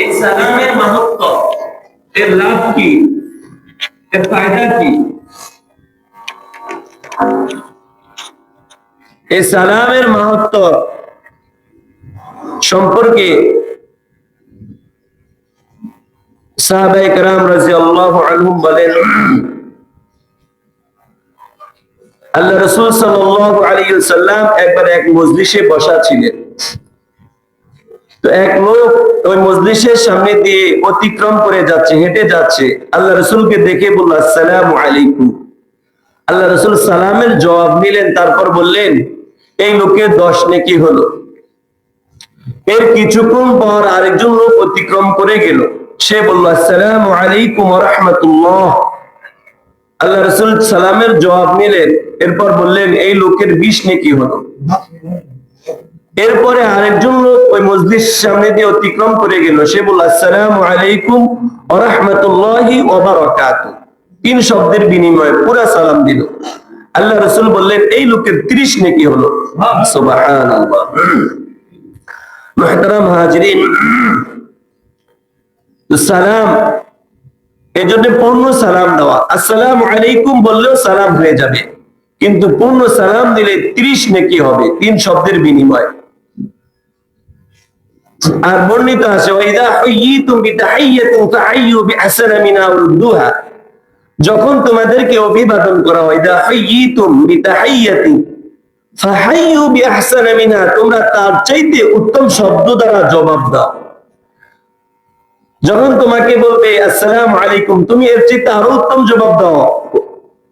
এই সালামের মাহাত্ম্য, এর লাভ কি, এর ফায়দা কি? এই সালামের মাহাত্ম্য সম্পর্কে সাহাবায়ে কেরাম রাদিয়াল্লাহু আনহুম বলেন, আল্লাহ রাসূল সাল্লাল্লাহু আলাইহি ওয়াসাল্লাম একবার এক মজলিসে বসা ছিলেন। তো এক লোক ওই মজলিসের সামনে দিয়ে অতিক্রম করে যাচ্ছে, হেঁটে যাচ্ছে। আল্লাহ রাসূলকে দেখে বলল, আসসালামু আলাইকুম। আল্লাহ রাসূল সালামের জবাব নিলেন, তারপর বললেন, এই লোকের 10 নেকি হলো। এর কিছুক্ষণ পর আরেকজন লোক অতিক্রম করে গেল। সে বলল, আসসালামু আলাইকুম ওয়া রাহমাতুল্লাহ। আল্লাহ রাসূল সালামের জবাব নিলেন, এরপর বললেন, এই লোকের 20 নেকি হলো। এরপরে আরেকজন লোক ওই মজলিসের সামনে দিয়ে অতিক্রম করে গেল। সে বলল, আসসালামু আলাইকুম ওয়া রাহমাতুল্লাহি ওয়া বারাকাতুহু। 3 শব্দের বিনিময়ে পুরো সালাম দিল। আল্লাহ রাসূল বললেন, এই লোকের 30 নেকি হলো। সুবহানাল্লাহ। মুহতারাম হাজিরিন, সালাম এজন্য পূর্ণ সালাম দেওয়া। আসসালামু আলাইকুম বললেও সালাম হয়ে যাবে, কিন্তু পূর্ণ সালাম দিলে 30 নেকি হবে 3 শব্দের বিনিময়ে। আর বর্ণিত আছে, ওয়াইদা হুয়িতুম বিতাহিয়াতিন ফাহাইয়ু বিআহসানা মিনহা আও রুদ্দুহা। যখন তোমাদেরকে অভিবাদন করা হয়, ওয়াইদা হুয়িতুম বিতাহিয়াতিন ফাহাইয়ু বিআহসানা মিনহা, তোমরা তার চাইতে উত্তম শব্দ দ্বারা জবাব দাও। যখন তোমাকে বলবে আসসালামু আলাইকুম, তুমি এর চাইতে আরো উত্তম জবাব দাও।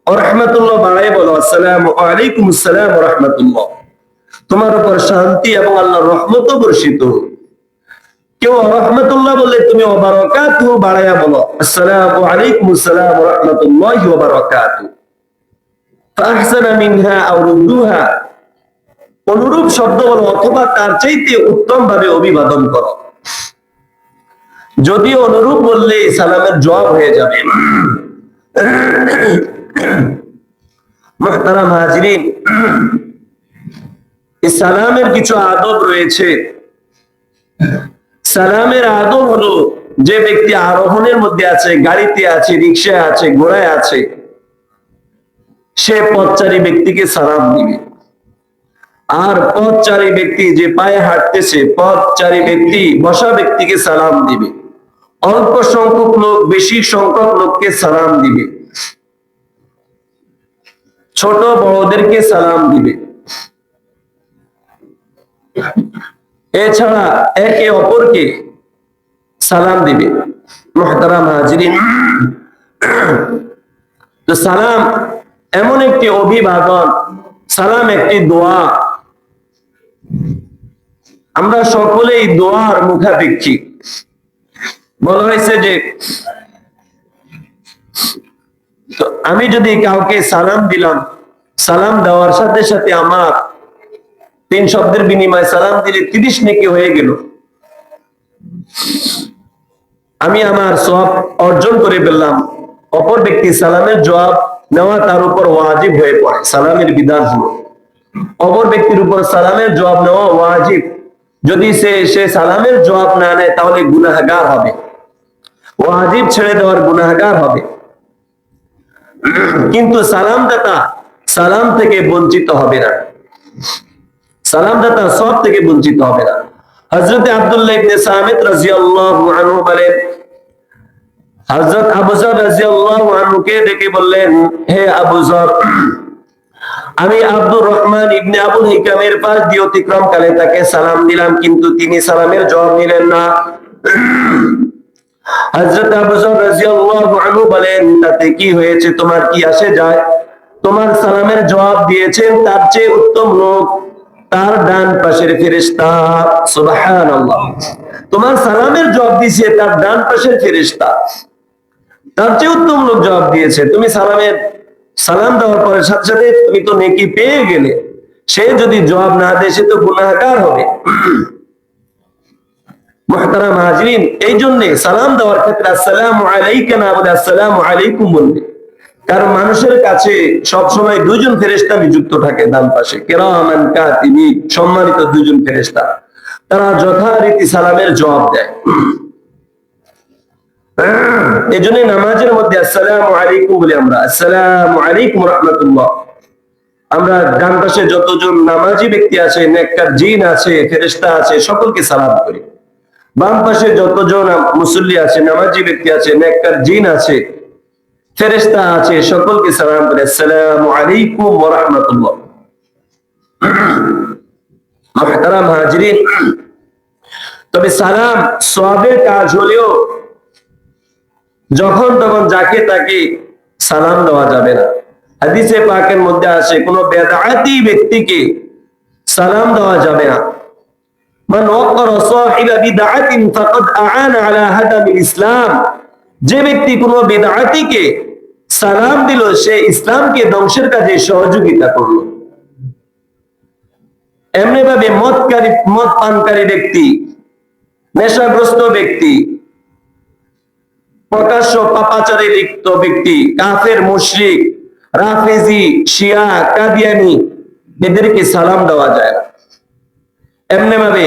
ওয়া রাহমাতুল্লাহ বাড়ায় বলো, আসসালামু আলাইকুম আসসালাম ওয়া রাহমাতুল্লাহ। তোমার উপর শান্তি এবং আল্লাহর রহমতও বর্ষিত। কেউ রাহমাতুল্লাহ বললে তুমি ওয়া বারাকাতুহু বাড়ায়া বলো, আসসালামু আলাইকুম আসসালাম ওয়া রাহমাতুল্লাহি ওয়া বারাকাতুহু। ফাহসানা মিনহা আও রুদ্দুহা, অনুরূপ শব্দ বলো অথবা তার চাইতে উত্তম ভাবে অভিবাদন করো। যদিও অনুরূপ বললে সালামের জবাব হয়ে যাবে। মুহতারাম হাজিরিন, এই সালামের কিছু আদব রয়েছে। সালামের আদব হলো, যে ব্যক্তি আরোহণের মধ্যে আছে, গাড়িতে আছে, রিকশায় আছে, ঘোড়ায় আছে, সে পথচারী ব্যক্তিকে সালাম দিবে। আর পথচারী ব্যক্তি যে পায়ে হাঁটতেছে, পথচারী ব্যক্তি বসা ব্যক্তিকে সালাম দিবে। অল্প সংখ্যক লোক বেশি সংখ্যক লোককে সালাম দিবে। ছোট বড়দেরকে সালাম দিবে। এছাড়া একে অপরকে সালাম দিবে। মুহতারাম হাজিরিন, তো সালাম এমন একটি অভিবাদন, সালাম একটি দোয়া। আমরা সকলেই দোয়ার মুখাপেক্ষী। বলা হয়েছে যে আমি যদি কাউকে সালাম দিলাম, সালাম দেওয়ার সাথে সাথে আমার 3 শব্দের বিনিময়ে সালাম দিলে 30 নেকি হয়ে গেল। আমি আমার সওয়াব অর্জন করে ফেললাম। অপর ব্যক্তি সালামের জবাব নেওয়া তার উপর ওয়াজিব হয়ে পড়ে। সালামের বিধান হলো অপর ব্যক্তির উপর সালামের জবাব নেওয়া ওয়াজিব। যদি সে সালামের জবাব না নেয় তাহলে গুনাহগার হবে, ওয়াজিব ছেড়ে দেওয়ার গুনাহগার হবে। কিন্তু সালামদাতা সালাম থেকে বঞ্চিত হবে না, সালামদাতা সব থেকে বঞ্চিত হবে না। হযরত আব্দুল্লাহ ইবনে সামিত রাদিয়াল্লাহু আনহু বলেন, হযরত আবু যর রাদিয়াল্লাহু আনহুকে ডেকে বললেন, হে আবু যর, আমি আব্দুর রহমান ইবনে আবুল হিকামের পাশ দিয়ে অতিক্রমকালে তাকে সালাম দিলাম, কিন্তু তিনি সালামের জবাব নিলেন না। হযরত আবু যর রাদিয়াল্লাহু আনহু বলেন, তাতে কি হয়েছে, তোমার কি আসে যায়? তোমার সালামের জবাব দিয়েছেন তার চেয়ে উত্তম লোক, তার ডান পাশের ফেরেশতা। সুবহানাল্লাহ। তোমার সালামের জবাব দিয়েছে তার ডান পাশের ফেরেশতা, তার চেয়ে উত্তম লোক জবাব দিয়েছে। তুমি সালাম দেওয়ার পরে সাথে সাথে তুমি তো নেকি পেয়ে গেলে। সে যদি জবাব না দেয় সে তো গুনাহগার হবে। মুহতারাম হাজিরিন, এই জন্য সালাম দেওয়ার ক্ষেত্রে আসসালামু আলাইকা না বলে আসসালামু আলাইকুম বলবে। কারণ মানুষের কাছে সবসময় 2 জন ফেরেশতা নিযুক্ত থাকে ডান পাশে, কিরামান কাতিবিন, সম্মানিত 2 জন ফেরেশতা। তারা যথারীতি সালামের জবাব দেয়। এই জন্য নামাজের মধ্যে আসসালামু আলাইকুম বলি আমরা, আসসালামু আলাইকুম রাহমাতুল্লাহ। আমরা ডান পাশে যতজন নামাজি ব্যক্তি আছে, নেককার জিন আছে, ফেরেশতা আছে, সকলকে সালাম করি। বাম পাশে যতজন মুসল্লি আছে, নামাজি ব্যক্তি আছে, নেককার জিন আছে, ফেরেশতা আছে, সকলকে সালাম করি, আসসালামু আলাইকুম ওয়া রাহমাতুল্লাহ। মুহতারাম হাজিরিন, তবে সালাম সওয়াবের কাজ হলেও যখন তখন যাকে তাকে সালাম দেওয়া যাবে না। হাদিসে পাকের মধ্যে আছে কোন বেদাতি ব্যক্তিকে সালাম দেওয়া যাবে না। মান ওয়াক্কারা সাহিবা বিদআতিন ফাকাদ আ'আনা আলা হাদামিল ইসলাম। যে ব্যক্তি কোন বিদআতিকে সালাম দিল, সে ইসলামকে ধ্বংসের কাজে সহযোগিতা করলো। এমনি ভাবে মদ পানকারী ব্যক্তি, নেশাগ্রস্ত ব্যক্তি, প্রকাশ্য পাপাচারে লিপ্ত ব্যক্তি, কাফের, মুশরিক, রাফেজি, শিয়া, কাদিয়ানি, এদেরকে সালাম দেওয়া যায় না। এমনি ভাবে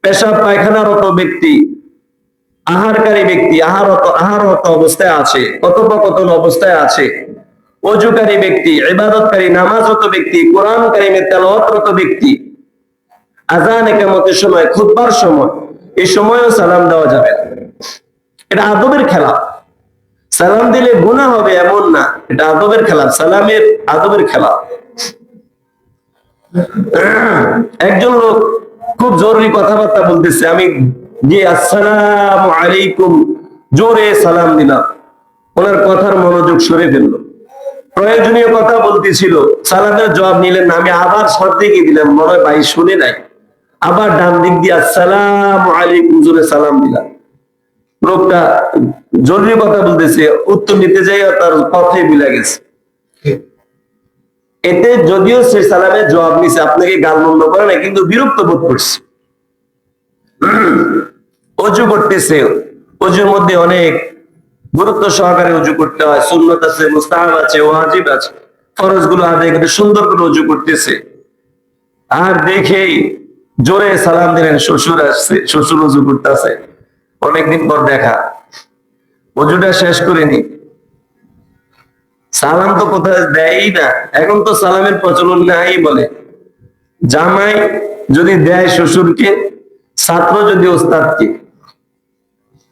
পেশাব পায়খানারত ব্যক্তি, আহারকারী ব্যক্তি, আহাররত অবস্থায় আছে, কথোপকথন অবস্থায় আছে, ওযুকারী ব্যক্তি, ইবাদতকারী, নামাজরত ব্যক্তি, কোরআন কারীমের তেলাওয়াতরত ব্যক্তি, আযান ইকামতের সময়, খুতবার সময়, এই সময়ও সালাম দেওয়া যাবে না। এটা আদবের খেলা। সালাম দিলে গুনাহ হবে এমন না, এটা আদবের খেলা, সালামের আদবের খেলা। একজন লোক খুব জরুরি কথাবার্তা বলতেছে, আমি গিয়ে আসসালামু আলাইকুম জোরে সালাম দিলাম, ওনার কথার মনোযোগ সরে ফেললো। প্রয়োজনীয় কথা বলতেছিল, সালামের জবাব নিলেন না, আমি আবার সাথে গিয়ে দিলাম, মনে হয় ভাই শুনে নাই, আবার ডান দিক দিয়ে আসসালামু আলাইকুম জোরে সালাম দিলাম। লোকটা জরুরি কথা বলতেছে, উত্তর নিতে যাই তার কথাই ভুলে গেছে। এতে যদিও সে সালামের জবাব নিছে, আপনাকে গালমন্দ করে না, কিন্তু বিরক্ত বোধ করছে। অজু করতেছে, অজুর মধ্যে অনেক গুরুত্ব সহকারে অজু করতে হয়, সুন্নত আছে, মুস্তাহাব আছে, ওয়াজিব আছে, ফরজ গুলো আদায় করে সুন্দর করে অজু করতেছে। আর দেখেই জোরে সালাম দিলেন, শ্বশুর আসছে, শ্বশুর অজু করতেছে, অনেকদিন পর দেখা, অজুটা শেষ করেনি, সালাম তো কোথায় দেয়ই না। এখন তো সালামের প্রচলন নাই বলে, জামাই যদি দেয় শ্বশুরকে, ছাত্র যদি ওস্তাদকে,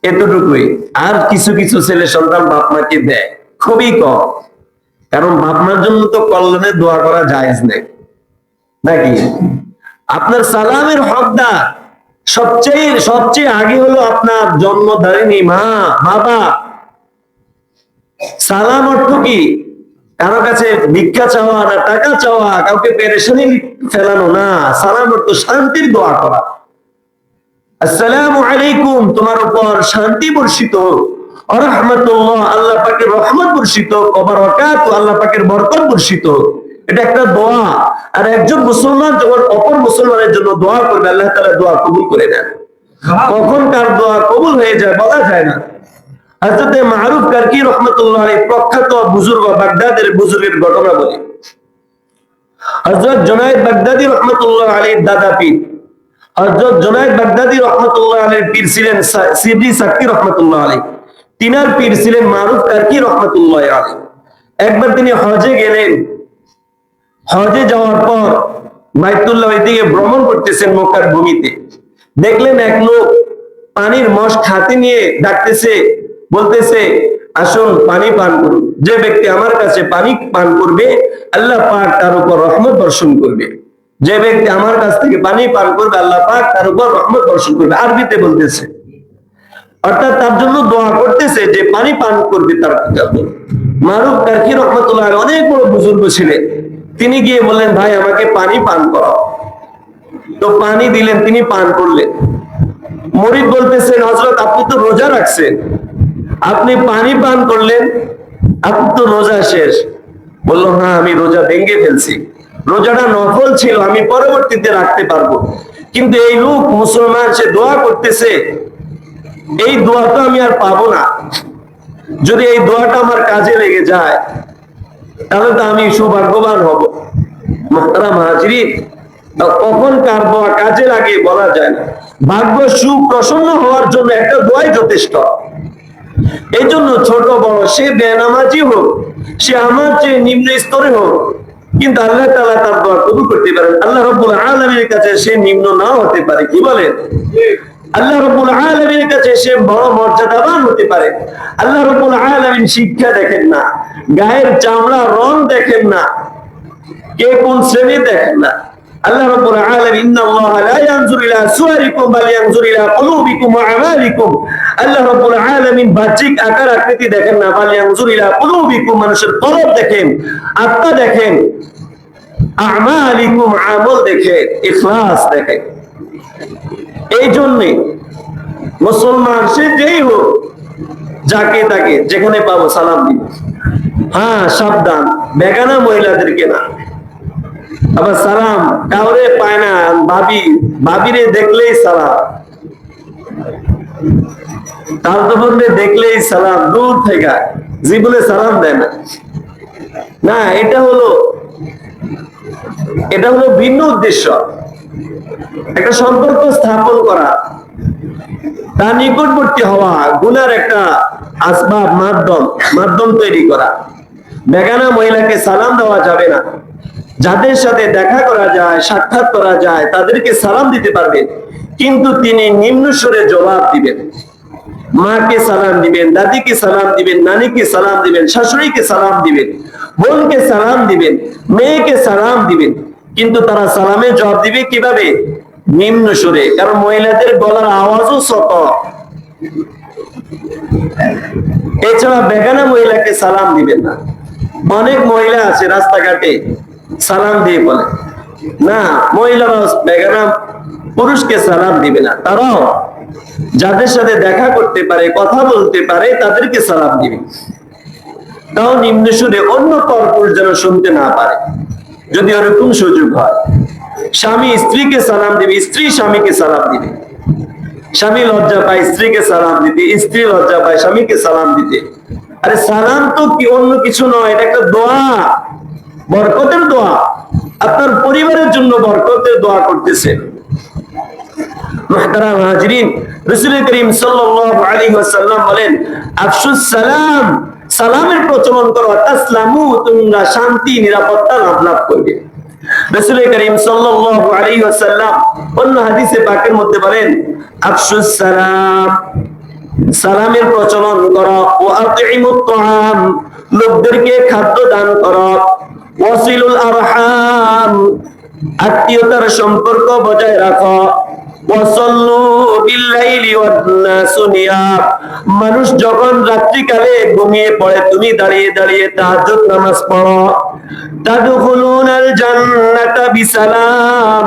এতটুকুই। আর কিছু কিছু ছেলে সন্তান বাপ মাকে দেয়, খুবই কম, কারণ বাপ মার জন্য তো কল্যাণে দোয়া করা জায়েজ নেই নাকি। আপনার সালামের হকদার সবচেয়ে আগে হলো আপনার জন্মধারিণী মা, বাবা। সালাম অর্থ কি? কারো কাছে ভিক্ষা চাওয়া না, টাকা চাওয়া, কাউকে পেরেশানি ফেলানো না। সালাম অর্থ শান্তির দোয়া করা। আসসালামু আলাইকুম, তোমার উপর শান্তি বর্ষিত হোক, ওয়া রাহমাতুল্লাহ, আল্লাহ পাকের রহমত বর্ষিত হোক, ওয়া বারাকাতুহু, আল্লাহ পাকের বরকত বর্ষিত হোক। এটা একটা দোয়া। আর একজন মুসলমান যখন অপর মুসলমানের জন্য দোয়া করবে, আল্লাহ তাআলা দোয়া কবুল করে নেন। কখন কার দোয়া কবুল হয়ে যায় বলা যায় না। হযরত মারুফ কারকি রাহমাতুল্লাহ আলাইহি প্রখ্যাত বুজুর্গ, বাগদাদের বুজুর্গের ঘটনা বলি। হযরত জুনায়েদ বাগদাদি রাহমাতুল্লাহ আলাইহির দাদা পীর, হযরত জুনায়েদ বাগদাদি রাহমাতুল্লাহ আলাইহির পীর ছিলেন সিদ্দি সাক্কি রাহমাতুল্লাহ আলাইহি, তিনার পীর ছিলেন মারুফ কারকি রাহমাতুল্লাহ আলাইহি। একবার তিনি হজে গেলেন, হজে যাওয়ার পর বাইতুল্লাহ ওইদিকে ভ্রমণ করতেছেন মক্কার ভূমিতে, দেখলেন এক লোক পানির মশক হাতে নিয়ে ডাকতেছে, বলতেছে আসুন পানি পান করুন। যে ব্যক্তি আমার কাছে পানি পান করবে, আল্লাহ পাক তার উপর রহমত বর্ষণ করবে। যে ব্যক্তি আমার কাছ থেকে পানি পান করবে, আল্লাহ পাক তার উপর রহমত বর্ষণ করবে। আরবিতে বলতেছে, অর্থাৎ তার জন্য দোয়া করতেছে যে পানি পান করবে তার জন্য। মারুফ কারকি রাহমাতুল্লাহ আলাইহি অনেক বড় বুজুর্গ ছিলেন। তিনি গিয়ে বললেন, ভাই আমাকে পানি পান করাও। তো পানি দিলেন, তিনি পান করলেন। মুরিদ বলতেছেন, হযরত আপনি তো রোজা রাখছেন, আপনি পানি পান করলেন, আপনি তো রোজা শেষ। বলল, হ্যাঁ আমি রোজা ভেঙে ফেলছি, রোজাটা নফল ছিল, আমি পরবর্তীতে রাখতে পারবো। কিন্তু এই লোক মুসলমান, সে দোয়া করতেছে, এই দোয়া তো আমি আর পাবো না। যদি এই দোয়াটা আমার কাজে লেগে যায়, তাহলে তো আমি সৌভাগ্যবান হব। মুহতারাম হাজিরিন, কখন কার দোয়া কাজে লাগে বলা যায় না। ভাগ্য সুপ্রসন্ন হওয়ার জন্য একটা দোয়াই যথেষ্ট। এই জন্য ছোট বড়, সে বেনামাজি হোক, সে আমার চেয়ে নিম্ন স্তরে হোক, কিন্তু আল্লাহ তাআলা তার দোয়া কবুল করতে পারেন। আল্লাহ রাব্বুল আলামিনের কাছে সে নিম্ন নাও হতে পারে, কি বলেন? আল্লাহ রাব্বুল আলামিনের কাছে সে বড় মর্যাদাবান হতে পারে। আল্লাহ রাব্বুল আলামিন শিক্ষা দেখেন না, গায়ের চামড়া রং দেখেন না, কে কোন শ্রেণী দেখেন না। আল্লাহ রাব্বুল আলামিন ইন্নাল্লাহা লা ইয়ানজুরু ইলা সুওয়ারিকুম বাল ইয়ানজুরু ইলা কুলুবিকুম ওয়া আমালিকুম। আল্লাহ রাব্বুল আলামিন বাহ্যিক আকার আকৃতি দেখেন না, বাল ইয়ানজুরু ইলা কুলুবিকুম, মানুষের কলব দেখেন, আত্মা দেখেন, আমালিকুম, আমল দেখেন, ইখলাস দেখেন। এই জন্য মুসলমান সে যেই হোক, যাকে তাকে যেখানে পাবো সালাম দিব। হ্যাঁ, সাবধান, বেগানা মহিলাদেরকে না। আবার সালাম কাউরে পায় না, ভাবিরে দেখলেই সালাম, তালতবরে দেখলেই সালাম, দূর থেকে জীবনে সালাম দেয় না। না, এটা হলো ভিন্ন উদ্দেশ্য, একটা সম্পর্ক স্থাপন করা, তার নিকটবর্তী হওয়া, গুনার একটা আসবাব, মাধ্যম তৈরি করা। বেগানা মহিলাকে সালাম দেওয়া যাবে না। যাদের সাথে দেখা করা যায়, সাক্ষাৎ করা যায়, তাদেরকে সালাম দিতে পারবেন, কিন্তু তিনি নিম্ন স্বরে জবাব দিবেন। মাকে সালাম দিবেন, দাদিকে সালাম দিবেন, নানিকে সালাম দিবেন, শাশুড়িকে সালাম দিবেন, বোনকে সালাম দিবেন, মেয়েকে সালাম দিবেন, কিন্তু তারা সালামে জবাব দিবে কিভাবে? নিম্ন সুরে, কারণ মহিলাদের গলার আওয়াজও ছোট। এছাড়া বেগানা মহিলাকে সালাম দিবেন না। অনেক মহিলা আছে রাস্তাঘাটে সালাম দিয়ে বলে না, মহিলারা বেগানা পুরুষকে সালাম দিবে না। তারাও যাদের সাথে দেখা করতে পারে, কথা বলতে পারে, তাদেরকে সালাম দিবে, তাও নিম্ন সুরে, অন্য পরপুরুষ যেন শুনতে না পারে, যদি ওরকম সুযোগ হয়। স্বামী স্ত্রীকে সালাম দিবে, স্ত্রী স্বামীকে সালাম দিবে। স্বামী লজ্জা পায় স্ত্রীকে সালাম দিতে, স্ত্রী লজ্জা পায় স্বামীকে সালাম দিতে। আরে সালাম তো কি অন্য কিছু নয়, এটা একটা দোয়া, বরকতের দোয়া। আপনার পরিবারের জন্য বরকতের দোয়া করতেছে। মুহতারাম হাজিরিন, রাসূল করিম সাল্লাল্লাহু আলাইহি ওয়াসাল্লাম বলেন, আফশুস সালাম, সালামের প্রচলন করো, তাসলামু, তোমরা শান্তি নিরাপত্তা লাভ করবে। রাসূল করিম সাল্লাল্লাহু আলাইহি ওয়াসাল্লাম অন্য হাদিসে পাকের মধ্যে বলেন, আফশুস সালাম, সালামের প্রচলন করো, ওয়া আতিমুত তাআম, লোকদেরকে খাদ্য দান করো, ওয়াসিলুল আরহাম, আত্মীয়তার সম্পর্ক বজায় রাখো, ওয়াসাল্লু বিল্লাইলি ওয়ান নাসু নিয়াম, মানুষ যখন রাত্রিকালে ঘুমিয়ে পড়ে তুমি দাঁড়িয়ে দাঁড়িয়ে তাহাজ্জুদ নামাজ পড়ো। তাদখুলুনাল জান্নাতা বিসালাম,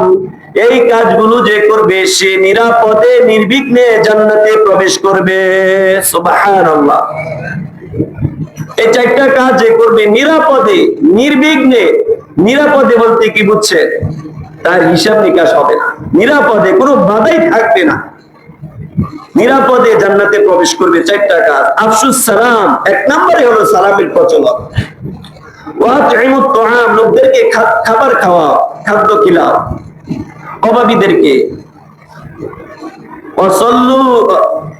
এই কাজগুলো যে করবে সে নিরাপদে নির্বিঘ্নে জান্নাতে প্রবেশ করবে। সুবহানাল্লাহ। এই চারটা কাজ যে করবে নিরাপদে নির্বিঘ্নে, নিরাপদে বলতে কি বুঝছেন? তার হিসাব নিকাশ হবে না, নিরাপদে কোনো বাধাই থাকবে না, নিরাপদে জান্নাতে প্রবেশ করবে। চারটা কাজ। আফশুস সালাম, এক নম্বরে হলো সালামের প্রচলন। ওয়াতিমুত তাআম, লোকদেরকে খাবার খাওয়াও, খাদ্য খিলাও, অভাবীদেরকে।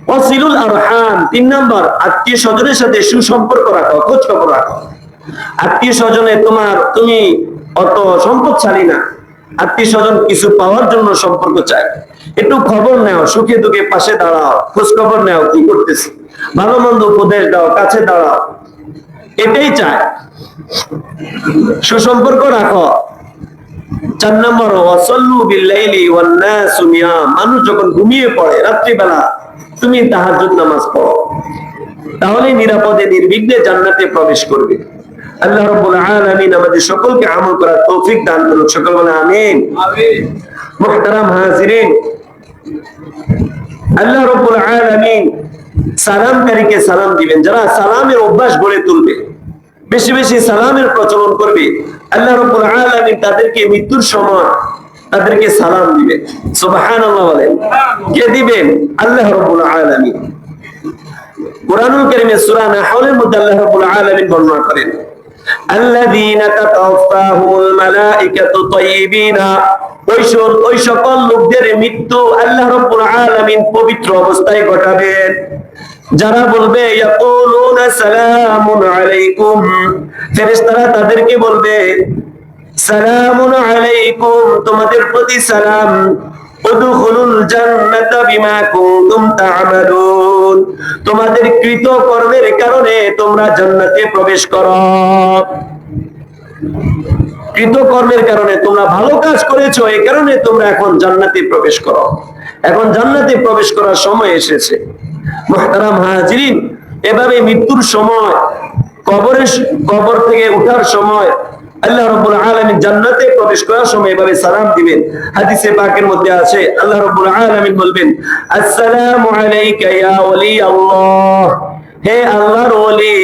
ওয়াসিলুল আরহাম, তিন নম্বর, আত্মীয় স্বজনের সাথে সুসম্পর্ক রাখো, খোঁজ খবর রাখো। আত্মীয় স্বজনে তুমি অত সম্পদশালী না, আত্মীয় স্বজন কিছু পাওয়ার জন্য সম্পর্ক চায়, একটু খবর নাও, সুখে দুঃখে পাশে দাঁড়াও, খোঁজ খবর নাও, কি করতেছে, ভালো মন্দ উপদেশ দাও, কাছে দাঁড়াও, এটাই চায়। সুসম্পর্ক রাখো। চার নম্বর, ওয়াসাল্লু বিল্লাইলি ওয়ান নাসু নিয়াম, মানুষ যখন ঘুমিয়ে পড়ে রাত্রিবেলা তুমি তাহাজ্জুদ নামাজ পড়ো, তাহলে নিরাপদে নির্বিঘ্নে জান্নাতে প্রবেশ করবে। আল্লাহ রাব্বুল আলামিন আমাদের সকলকে আমল করার তৌফিক দান করুন, সকল বলে আমিন। আমিন। মুহতারাম হাজিরিন, আল্লাহ রাব্বুল আলামিন সালামকারীকে সালাম দিবেন, যারা সালামের অভ্যাস গড়ে তুলবে, বেশি বেশি সালামের প্রচলন করবে, আল্লাহ রাব্বুল আলামিন তাদেরকে মৃত্যুর সময় তাদেরকে সালাম দিবেন। সুবহানাল্লাহ বলেন। কে দিবেন? আল্লাহ রাব্বুল আলামিন। কুরআনুল কারীমে সূরা নাহলের মধ্যে আল্লাহ রাব্বুল আলামিন বর্ণনা করেন, আল্লাযীনা তাতাওয়াফাহুমুল মালাইকাতু তাইয়্যিবিনা, ওই সকল লোকদের মৃত্যু আল্লাহ রাব্বুল আলামিন পবিত্র অবস্থায় ঘটাবেন, যারা বলবে ইয়াকুলুনা সালামুন আলাইকুম, ফেরেশতারা তাদেরকে বলবে সালামুন আলাইকুম, তোমাদের প্রতি সালাম, উদখুলুল জান্নাতা বিমা কুনতুম তা'মালুন, তোমাদের কৃত কর্মের কারণে তোমরা জান্নাতে প্রবেশ করো। কৃত কর্মের কারণে তোমরা ভালো কাজ করেছো, এই কারণে তোমরা এখন জান্নাতে প্রবেশ করো। এখন জান্নাতে প্রবেশ করার সময় এসেছে। মুহতারাম হাজিরিন, এভাবে মৃত্যুর সময়, কবর থেকে ওঠার সময় আল্লাহ রাব্বুল আলামিন জান্নাতে প্রবেশ করার সময় এভাবে সালাম দিবেন। হাদিসে পাকের মধ্যে আছে আল্লাহ রাব্বুল আলামিন বলবেন আসসালামু আলাইকা ইয়া ওয়ালি আল্লাহ, হে আল্লাহর ওলি,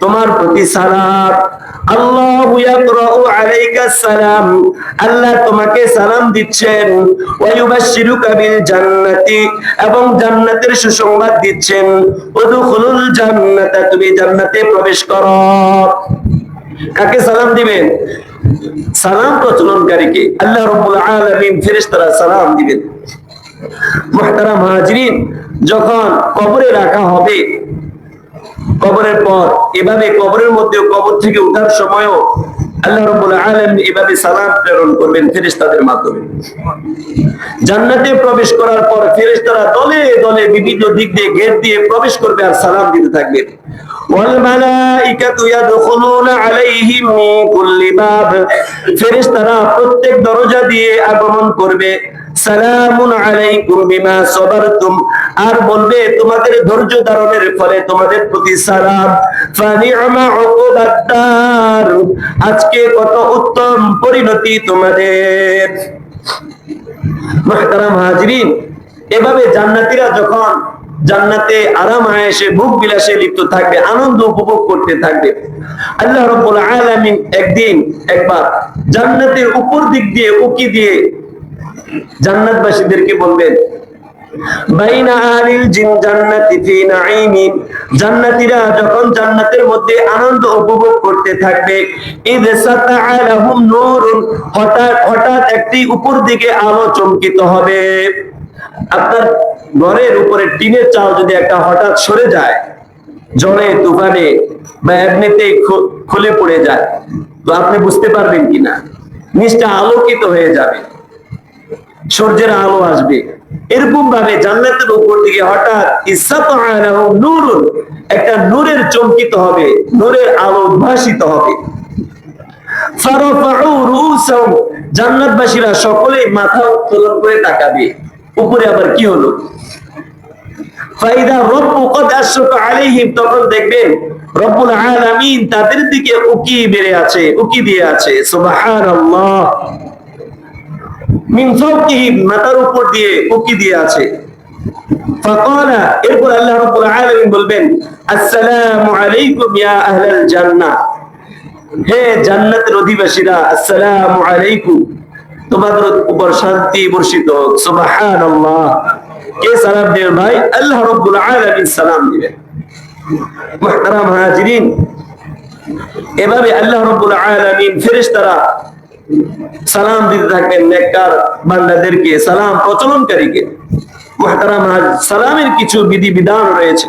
তোমার প্রতি সালাম। আল্লাহু ইয়াকরাউ আলাইকা সালাম, আল্লাহ তোমাকে সালাম দিচ্ছেন। ওয়া ইউবাশশিরুকা বিল জান্নাতি, এবং জান্নাতের সুসংবাদ দিচ্ছেন। উদখুলুল জান্নাতা, তুমি জান্নাতে প্রবেশ করো। কাকে সালাম দিবেন? সালাম প্রচলনকারীকে আল্লাহ রাব্বুল আলামিন ফেরেশতারা সালাম দিবেন। মুহতারাম হাজিরিন, যখন কবরে রাখা হবে, কবরের পর এভাবে কবরের মধ্যে, কবর থেকে ওঠার সময়ও আল্লাহ রাব্বুল আলামিন এভাবে সালাম প্রেরণ করবেন ফেরেশতাদের মাধ্যমে। জান্নাতে প্রবেশ করার পর ফেরেশতারা দলে দলে বিভিন্ন দিক দিয়ে গেট দিয়ে প্রবেশ করবে আর সালাম দিতে থাকবে। ওয়াল মালাইকাতু ইয়াদখুলুনা আলাইহিম মিন কুল্লি বাব, ফেরেশতারা প্রত্যেক দরজা দিয়ে আগমন করবে। সালামুন আলাইকুম বিমা সাবারতুম, আর বলবে তোমাদের ধৈর্য ধারণের ফলে তোমাদের প্রতি সালাম। ফানি'মা উকুবাদ দার, আজকে কত উত্তম পরিণতি তোমাদের। মুহতারাম হাজিরিন, এভাবে জান্নাতীরা যখন জান্নাতে আরাম আয়েশে ভোগ বিলাসে লিপ্ত থাকবে, আনন্দ উপভোগ করতে থাকবে, আল্লাহ রাব্বুল আলামিন একবার জান্নাতের উপর দিক দিয়ে উকি দিয়ে জান্নাতবাসীদেরকে বলবেন বাইনা আহলিল জিন জান্নাতি ফি নাঈমিন, জান্নাতীরা যখন জান্নাতের মধ্যে আনন্দ উপভোগ করতে থাকবে, ইয সাতাআলাহুম নূরুন, হঠাৎ একটি উপর দিকে আলো চমকিত হবে। আপনার ঘরের উপরে টিনের চাল যদি একটা হঠাৎ সরে যায়, ঝড়ে তুফানে বা এমনিতেই খুলে পড়ে যায়, তো আপনি বুঝতে পারবেন কিনা? নিচটা আলোকিত হয়ে যাবে, সূর্যের আলো আসবে। এরকম ভাবে জান্নাতের উপর দিকে হঠাৎ ইসসাতাআলাহুম নূরুন, একটা নূরের চমকিত হবে, নূরের আলো উদ্ভাসিত হবে। ফারাফাউ রুসাহুম, জান্নাতবাসীরা সকলে মাথা উত্তোলন করে তাকাবে, উপরে আবার কি হলো? ফাইদা রাব্বু কদ আশরাকা আলাইহিম, তখন দেখবেন রব্বুল আলামিন তাদের দিকে উকি দিয়ে আছে। সুবহানাল্লাহ, মিন ফাওকিহিম, মাথার উপর দিয়ে উকি দিয়ে আছে। ফাকালা, এরপর আল্লাহ রাব্বুল আলামিন বলবেন আসসালামু আলাইকুম ইয়া আহলাল জান্নাহ, হে জান্নাতের অধিবাসীরা, আসসালামু আলাইকুম, তোমাদের উপর শান্তি বর্ষিত হোক। সুবহানাল্লাহ, কে সালাম দিবেন ভাই? আল্লাহ রাব্বুল আলামিন সালাম দিবেন। মুহতারাম হাজিরিন, এভাবে আল্লাহ রাব্বুল আলামিন ফেরেশতারা সালাম দিতে থাকবেন নেককার বান্দাদেরকে, সালাম প্রচলনকারীকে। মুহতারাম, সালামের কিছু বিধি বিধান রয়েছে।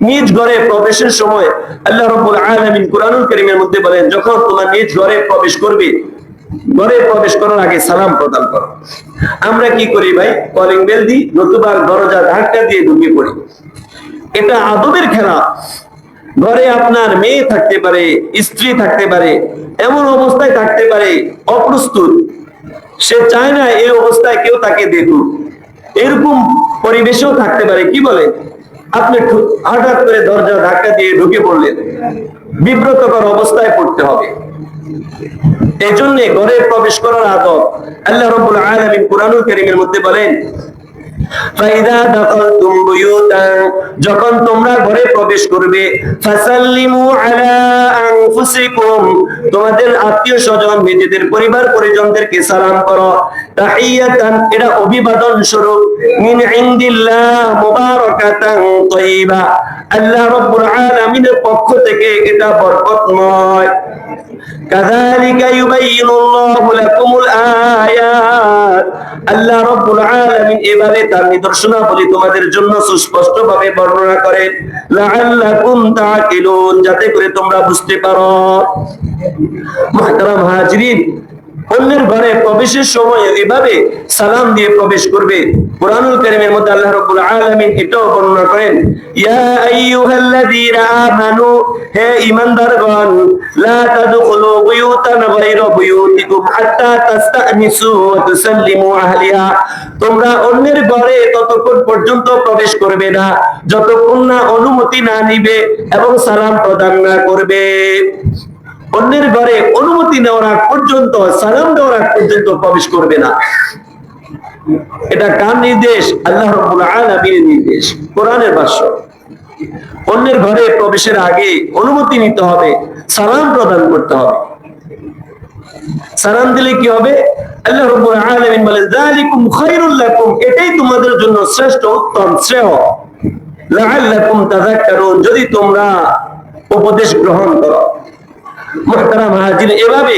নিজ ঘরে প্রবেশের সময় আল্লাহ রাব্বুল আলামিন কুরআনুল কারীমের মধ্যে বলেন, যখন তোমার নিজ ঘরে প্রবেশ করবে, ঘরে প্রবেশ করার আগে সালাম প্রদান করো। আমরা কি করি ভাই? কলিং বেল দিই, নতুবা দরজা ধাক্কা দিয়ে ঢুকে পড়ি। এটা আদবের খেলা। ঘরে আপনার মেয়ে থাকতে পারে, স্ত্রী থাকতে পারে, এমন অবস্থায় থাকতে পারে অপ্রস্তুত, সে চায় না এই অবস্থায় কেউ তাকে দেখুক, এরকম পরিবেশেও থাকতে পারে। কি বলে? আপনি হঠাৎ করে দরজা ধাক্কা দিয়ে ঢুকে পড়লেন, বিব্রতকর অবস্থায় পড়তে হবে। এই জন্য ঘরে প্রবেশ করার আদব আল্লাহ রাব্বুল আলামিন কুরআনুল কারীমের মধ্যে বলেন, ফাইদা দাখালতুম বুয়ুতান, যখন তোমরা ঘরে প্রবেশ করবে, ফাসাল্লিমু আলা আনফুসিকুম, তোমাদের আত্মীয় স্বজন, নিজেদের পরিবার পরিজনদেরকে সালাম করো। তাহিয়াতান, এটা অভিবাদন স্বরূপ, মিন ইনদিল্লাহ মুবারাকাতান তাইয়্যিবা, আল্লাহ রাব্বুল আলামিনের পক্ষ থেকে এটা বরকতময়। কাযালিকা ইউবাইয়িনুল্লাহু লাকুমুল আয়াত, আল্লাহ রাব্বুল আলামিন এভাবে তার নিদর্শনাবলী তোমাদের জন্য সুস্পষ্টভাবে বর্ণনা করেন, লাআল্লাকুম তাকিলুন, যাতে করে তোমরা বুঝতে পারো। মুহতারাম হাজিরিন, অন্যের ঘরে প্রবেশের সময় এভাবে সালাম দিয়ে প্রবেশ করবে। কুরআনুল কারীমের মধ্যে আল্লাহ রাব্বুল আলামিন এটাও বর্ণনা করেন, ইয়া আইয়ুহাল্লাযীনা আমানু, হে ঈমানদারগণ, লা তাদখুলু বুয়ুতান গায়রা বুয়ুতিকুম হাত্তা তাস্তানিসু ওয়া তুসাল্লিমু আহলিহা, তোমরা অন্যের ঘরে ততক্ষণ পর্যন্ত প্রবেশ করবে না যতক্ষণ না অনুমতি না নিবে এবং সালাম প্রদান না করবে। অন্যের ঘরে অনুমতি নেওয়ার আগ পর্যন্ত, সালাম দেওয়ার আগ পর্যন্ত প্রবেশ করবে না। এটা কার নির্দেশ? আল্লাহ রাব্বুল আলামিনের নির্দেশ, কোরআনের ভাষ্য। অন্যের ঘরে প্রবেশের আগে অনুমতি নিতে হবে, সালাম প্রদান করতে হবে। সালাম দিলে কি হবে? আল্লাহ রাব্বুল আলামিন বলেন, যালিকুম খায়রুল লাকুম, এটাই তোমাদের জন্য শ্রেষ্ঠ, উত্তম, শ্রেয়। লাআল্লাকুম তাযাক্কারুন, যদি তোমরা উপদেশ গ্রহণ করো। মুহতারাম হাজির, এভাবে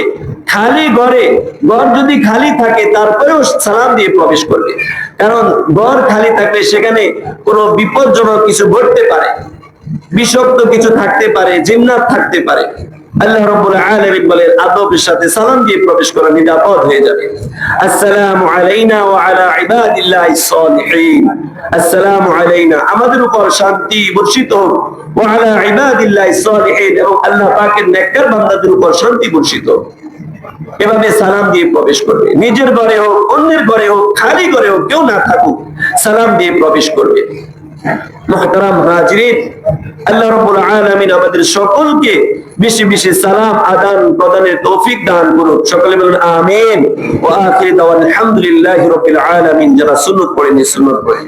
খালি ঘরে, ঘর যদি খালি থাকে তারপরেও সালাম দিয়ে প্রবেশ করবে, কারণ ঘর খালি থাকলে সেখানে কোনো বিপজ্জনক কিছু ঘটতে পারে, বিষাক্ত কিছু থাকতে পারে, জিন্নাত থাকতে পারে। আল্লাহ রাব্বুল আলামিন বলেন, আদবের সাথে সালাম দিয়ে প্রবেশ করা নিরাপদ হয়ে যাবে। আসসালামু আলাইনা ওয়া আলা ইবাদিল্লাহিস সালিহিন, আসসালামু আলাইনা, আমাদের উপর শান্তি বর্ষিত হোক, ওয়া আলা ইবাদিল্লাহিস সালিহিন, এবং আল্লাহ পাকের নেককার বান্দাদের উপর শান্তি বর্ষিত হোক। এভাবে সালাম দিয়ে প্রবেশ করবে। নিজের ঘরে হোক, অন্যের ঘরে হোক, খালি ঘরে হোক, কেউ না থাকুক, সালাম দিয়ে প্রবেশ করবে। মুহতারাম হাজিরিন, আল্লাহ রাব্বুল আলামিন আমাদের সকলকে বেশি বেশি সালাম আদান প্রদানের তৌফিক দান করুন। সকলে বলুন আমিন। ওয়া আখিরু দাওয়ানা আলহামদুলিল্লাহি রাব্বিল আলামিন। যারা সুন্নাত পড়েন, সুন্নাত পড়েন।